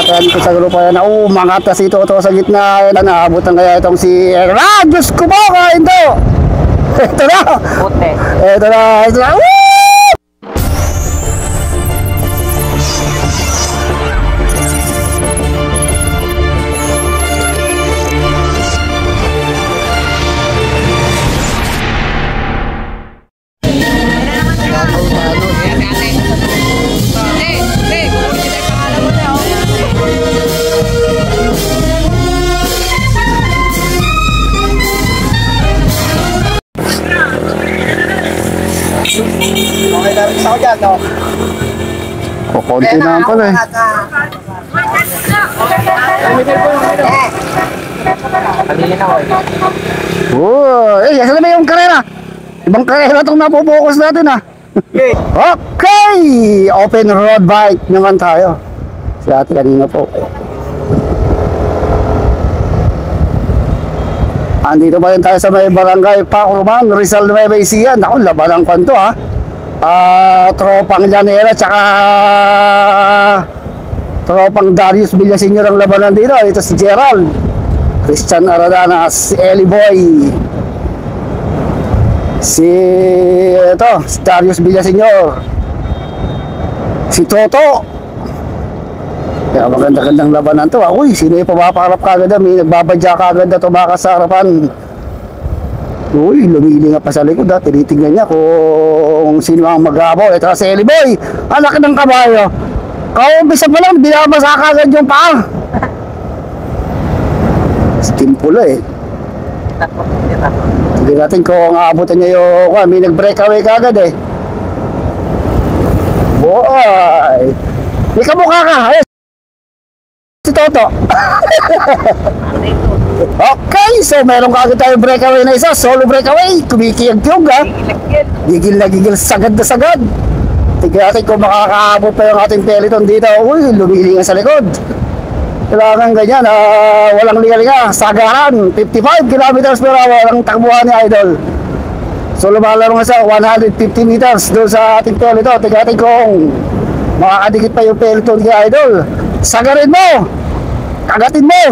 Kaya dito sa grupo yan, umangat na si Toto sa gitna. Naabutan kaya itong si Diyos ko po, kain to. Ito na. Ito na. Ito na. Woo! Okay na rin ako dyan, no? Kukunti naman pala eh. Saan na ba yung karera? Ibang karera itong napopokus natin ah. Okay! Open road bike naman tayo. Si ate kanina po. Andito pa rin tayo sa may barangay Pakuman, Rizal Nueva Ecija. Naku, laban ang kwanto ha. Tropang Llanera tsaka tropang Darius Villaseñor ang labanan dito. Ito si Gerald, Christian Aradana, si Eli Boy, si Darius Villaseñor, si Toto. Kaya maganda-gandang labanan to. Uy, sino yung pumapakarap kagad na? May nagbabadya kagad na tumakas sa harapan. Uy, lumili nga pa sa likod ha. Tinitingnan niya kung sino ang mag-abaw. Ito si Eli Boy, anak ng kabayo. Kaumpisa pa lang, binabasa kagad yung paa. Stimpula eh. Hindi natin kung aabutan niya yung may nag-breakaway kagad eh. Boy, may kamukha ka. Si Toto. Okay, so meron kagad tayong breakaway na isa. Solo breakaway, kumikiyag-kiyog ha. Gigil na gigil, sagad na sagad. Tignan natin kung makakaabot pa yung ating peloton dito. Uy, lumilingan sa likod. Kailangan ganyan, walang linga-linga. Sagaran, 55 kilometers per hour ang takbuhan ni Idol. So lumalaro nga sa 150 meters doon sa ating peloton. Tignan natin kung makakadikit pa yung peloton ni Idol. Sagarin mo! Kagatin mo!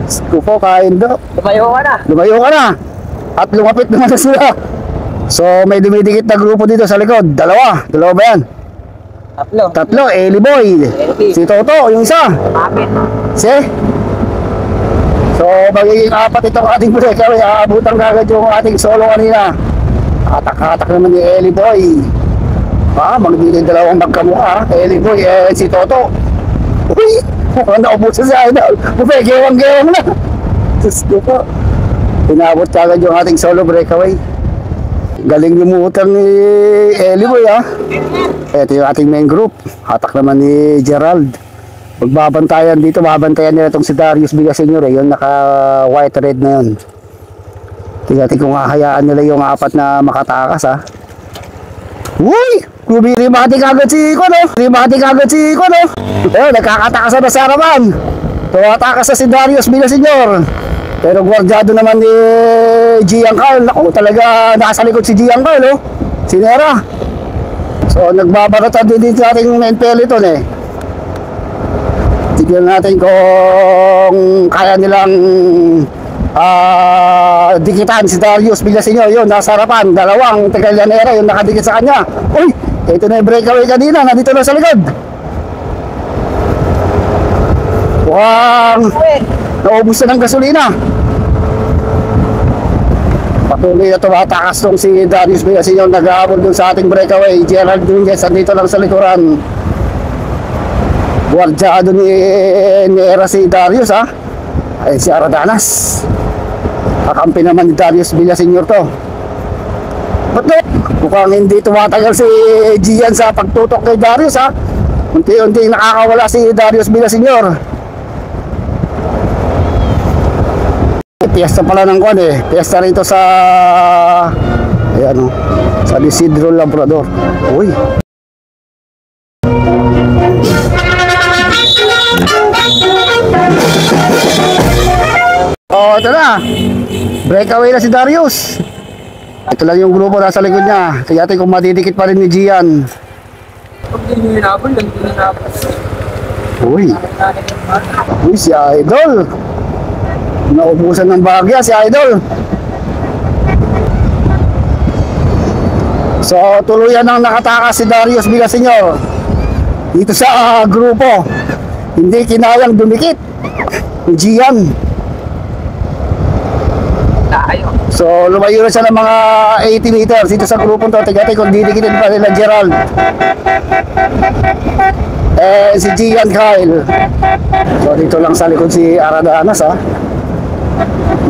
Skupo, kain do. Lumayo ka na. Lumayo ka na. At lumapit naman na sila. So may dumidikit na grupo dito sa likod. Dalawa ba yan? Tatlo, Eli Boy, si Toto, yung isa. So magiging apat itong ating breakaway. Aabutan kagad yung ating solo kanina. Hatak-hatak naman ni Eli Boy. Magiging dalawang magkamukha, Eli Boy and si Toto. Uy, naubusan si Idol. Buffet, gewang-gewang na. Diyos ko po. Pinabot kagad yung ating solo breakaway. Galing lumutang ni Eli Boy ha. Ito yung ating main group. Hatak naman ni Gerald. Magbabantayan dito, mabantayan nila itong si Darius Villaseñor eh. Yung naka white red na yun. Tingnan kung hahayaan nila yung apat na makatakas ha. Uy! Rimati kagad si Kono. Nagkakatakasan na sa harapan. Tumatakas na si Darius Villaseñor. Pero gwardyado naman ni Giancarlo. Naku, talaga nasa likod si Giancarlo. Si Nera. So nagbabaratan din sa ating main peloton eh. Tignan natin kung kaya nilang dikitan si Darius Villaseñor. Yun, nasa harapan. Dalawang Tagallanera yung nakadikit sa kanya. Uy, ito na yung breakaway kanina. Nandito na sa likod. Naubos na ng gasolina. Patuloy na tumatakas tong si Darius Villaseñor. Nag-aabot dun sa ating breakaway. Gerald Dunguez andito lang sa likuran. Guardiado ni Nera si Darius ha. Ay si Aradanas. Kakampi naman ni Darius Villaseñor to. Ba't mukhang hindi tumatagal si Gian sa pagtutok kay Darius ha. Unti-unti nakakawala si Darius Villaseñor. Piyesta pala ng kwan eh. Piyesta rito sa ayan o, sa Isidro Labrador. Uy. Ito na. Breakaway na si Darius. Ito lang yung grupo nasa likod niya. Kaya natin kung matidikit pa rin ni Gian. Pag di nyo hinabol, lang di hinabol. Uy. Uy, si Idol. Naubusan ng bagya si Idol. So, tuluyan ang nakatakas si Darius Villaseñor dito sa grupo. Hindi kinayang dumikit Gian. So, lumayo na siya ng mga 80 meters dito sa grupong to. Tigati kung didikitin pa nila Gerald. Si Gian Kyle. So, dito lang sa likod si Aradanas, ha.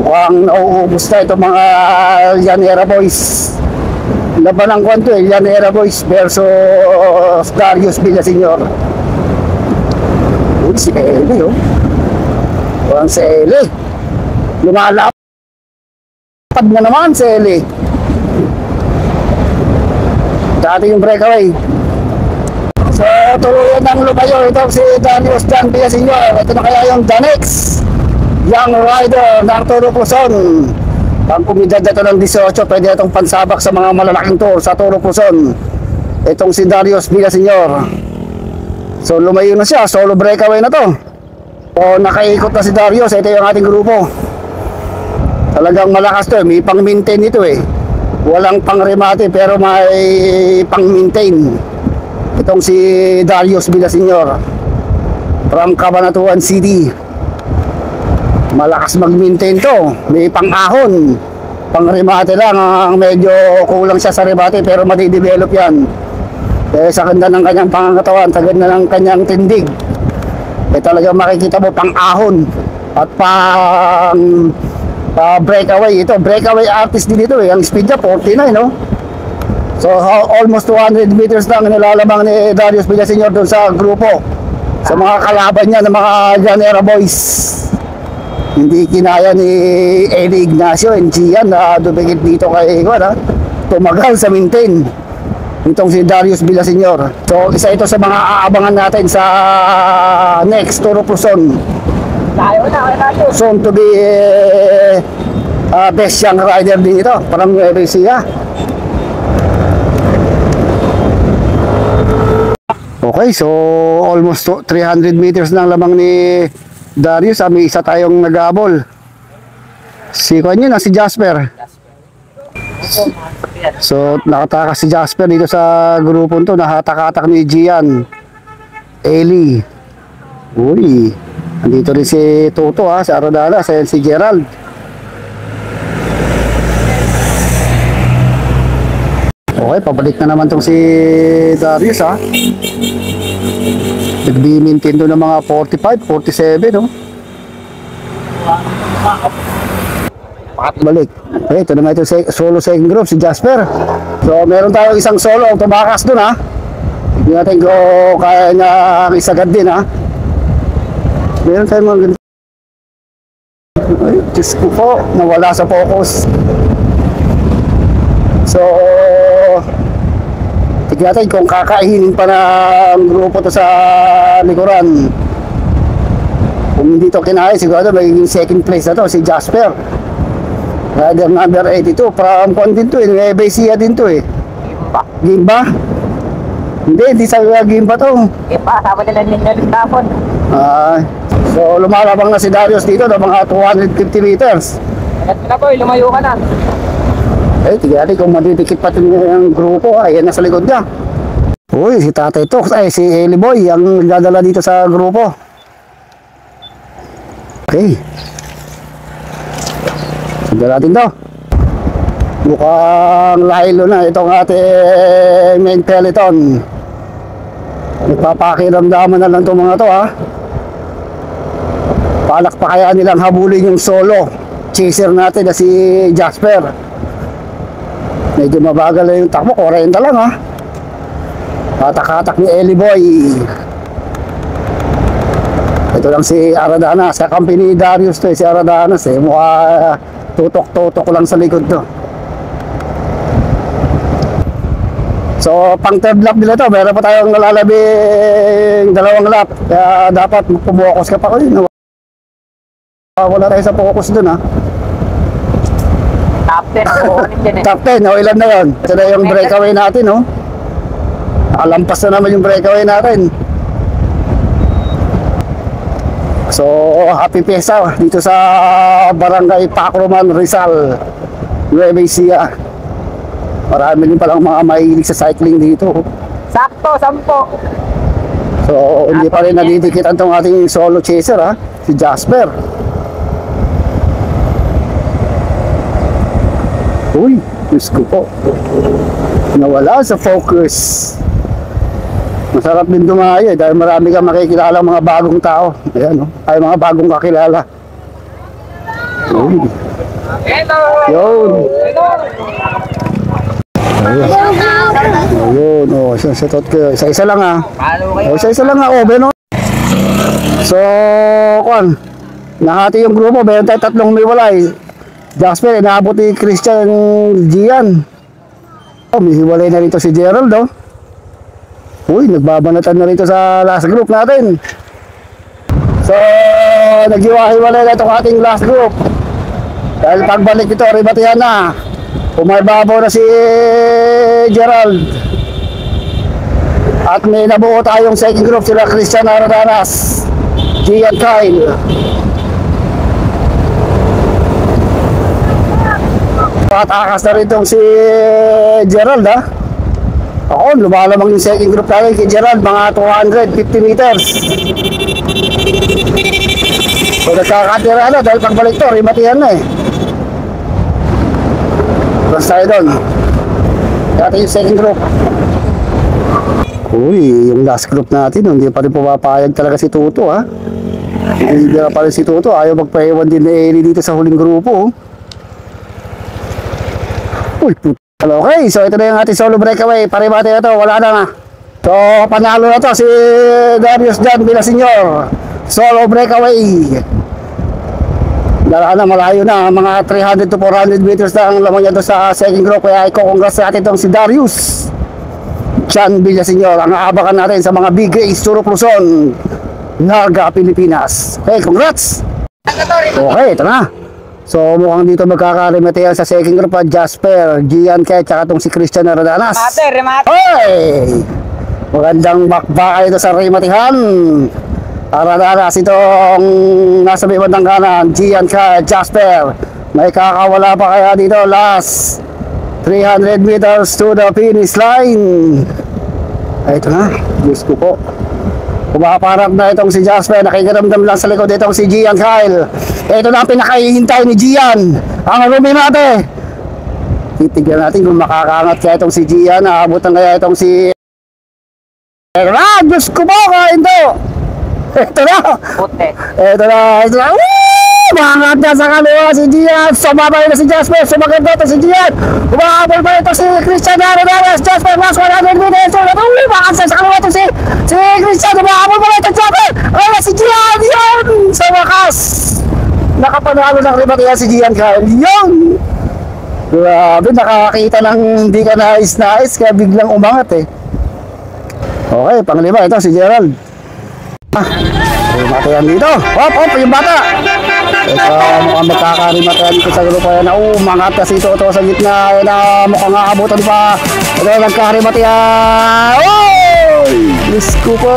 Mukhang nauubos na itong mga Llanera Boys. Laban ng kwanto Llanera Boys versus Darius Villaseñor. Uy, si Eli, oh. Parang si Eli. Lumalapad na naman si Eli. Dati yung breakaway. So, tuluyan ng lumayo ito si Darius Jan Villaseñor. Ito na kaya yung the next young rider ng Toro Quezon. Ang kumidad na ito ng 18, pwede itong pansabak sa mga malalaking tour sa Toro Quezon. Itong si Darius Villaseñor. So, lumayo na siya. Solo breakaway na to. So, nakaikot na si Darius. Ito yung ating grupo. Talagang malakas to. May pang-maintain ito eh. Walang pang-remate pero may pang-maintain. Itong si Darius Villaseñor from Cabanatuan City. Malakas mag-maintain to. May pang-ahon. Pang-remate lang. Medyo kulang siya sa remate pero madidevelop yan. Sa ganda ng kanyang pangangatawan, sa ganda ng kanyang tindig. Talagang makikita mo pang-ahon at breakaway. Ito, breakaway artist din ito eh. Ang speed niya 49, no? So, almost 200 meters lang nilalamang ni Darius Villaseñor doon sa grupo. Sa mga kalaban niya ng mga Llanera Boys. Hindi kinaya ni Eddie Ignacio and Gian na dumikit dito kay tumagal sa maintain itong si Darius Villaseñor. So, isa ito sa mga aabangan natin sa next Toro Quezon. Soon to be best young rider din ito. Parang Nueva Ecija. Okay, so almost 300 meters na lamang ni Darius. May isa tayong nag-aabol. Si Kanya na si Jasper. So nakatakas si Jasper dito sa grupo to. Nahatak-hatak ni Gian, Eli. Uy, andito rin si Toto, si Arodala, si Gerald. Okay, pabalik na naman tong si Darius, nagbi-maintain doon ng mga 45, 47, no? Balik. Okay, ito naman ito solo second group, si Jasper. So, meron tayong isang solo tumakas doon, hindi natin ko kaya niya isagad din, meron tayong mga ganito. Ay, Diyos ko po, nawala sa focus. So, tignan natin kung kakainin pa ng grupo to sa likuran. Kung hindi to kinaya, siguro magiging second place na to, si Jasper. Rider number 82, from Kwan din to, Nueva Ecija din to eh. Gimba? Hindi sa Gimba to. Gimba, sama nila ninyo rin tapon. So lumalabang na si Darius dito ng mga 250 meters. Alat na boy, lumayo ka na. Tignan kung madidikit pa yung grupo, ayan na sa likod niya. Uy, si Tatay Tox, si Eli Boy ang nagdadala dito sa grupo. Okay. Sundan natin to. Mukhang lahilo na itong ating main peloton. Nagpapakiramdaman na lang itong mga to, Palak pa kaya nilang habulin yung solo chaser natin na si Jasper. Medyo mabagal na yung takbo, 40 lang, Hatak-hatak ni Eli Boy. Ito lang si Aradanas, kakampi ni Darius to, si Aradanas mukha tutok-tutok lang sa likod to. So pang third lap nila to, meron pa tayong nalalabing 2 lap, kaya dapat pumuokos ka pa ko din. Wala tayo sa focus dun, Top 10 po, Top 10, ilan na yun? Ito na yung breakaway natin, Nakalampas na naman yung breakaway natin. So, happy fiesta dito sa Barangay Pacroman, Rizal, Nueva Ecija. Marami din palang mga mahilig sa cycling dito. Sakto, 10. So, hindi pa rin nadidikitan tong ating solo chaser, ha? Si Jasper. Uy, Diyos ko po. Nawala sa focus. Masarap din dumayo dahil marami kang makikilala mga bagong tao. Ayan, no? Ay, mga bagong kakilala. Uy. Ito! Yun. Ito! Ayun, oh, isatot ko. Isa-isa lang, ha? Paano kayo? O, isa-isa lang, ha? O, Beno. So, kuwan. Nahati yung grupo. Meron tayo 3 may walay. Jasper, inaabot ni Christian Gian. Oh, may hiwalay na rito si Gerald, oh. Uy, nagbabanatan na rito sa last group natin. So, naghiwa-hiwalay na itong ating last group. Dahil pagbalik ito, ribatihan na. Umababaw na si Gerald. At may nabuo tayong second group sila Christian Aradanas, Gian Kyle. Patakas na rin itong si Gerald, ha? Ako, lumalamang yung second group natin kay Gerald, mga 250 meters. So, nagkakatira na dahil pagbalik to, rimatihan na eh. Basta tayo doon. Kaya yung second group. Uy, yung last group natin, hindi pa rin pumapayag talaga si Tuto, ha? Hindi na pa rin si Tuto, ayaw magpaiwan din na Eli dito sa huling grupo. Uy, puto. Okay, so ito na yung ating solo breakaway. Paribati na to, wala na. So, panalo na to si Darius John Villaseñor. Solo breakaway. Dala na, malayo na. Mga 300 to 400 meters na ang laman niya doon sa second group. Kaya i-congrats natin itong si Darius John Villaseñor. Ang aabakan natin sa mga big race, Surop Luzon, Larga, Pilipinas. Okay, congrats! Okay, ito na. So mukhang dito magkakarimatihan sa second group at Jasper, Gian Kaya, tsaka itong si Christian Aradanas. Remate! Hoy! Magandang bakbaka ito sa rimatihan. Aradanas itong nasa may bandang kanan, Gian Kaya, Jasper. May kakawala pa kaya dito, last 300 meters to the finish line. Ay, ito na, Diyos ko po. Kumaparap na itong si Jasper, nakikiramdam lang sa likod itong si Gian Kyle. Ito na ang pinakahihintay ni Gian, ang Ruminate. Titignan natin kung makakaangat kaya itong si Gian, naabutan kaya itong si... Diyos ko po, kain to. Ito na. Puti. Ito na. Maangat na sa kaliwa si Gian. Sumabay na si Jasper. Sumakit na ito si Gian. Umahabol pa ito si Christian Aradanas. Jasper last 100 meters. Maangat sa kaliwa ito si Christian. Umahabol pa ito Jasper. Ay, si Gian. Yun. Sa wakas. Nakapanalo ng rimatihan si Gian Kyle. Yun. Grabe. Nakakita ng hindi ka nais-nais. Kaya biglang umangat eh. Okay. Panglima ito si Gerald. Rimatayan dito. Hop, yung bata. Ito mukhang magkakarimatayan dito sa grupo yan. Mangat kasi ito sa gitna. Na mukhang aabutan pa. Ito nagkarimatayan. Oy! Diyos ko po.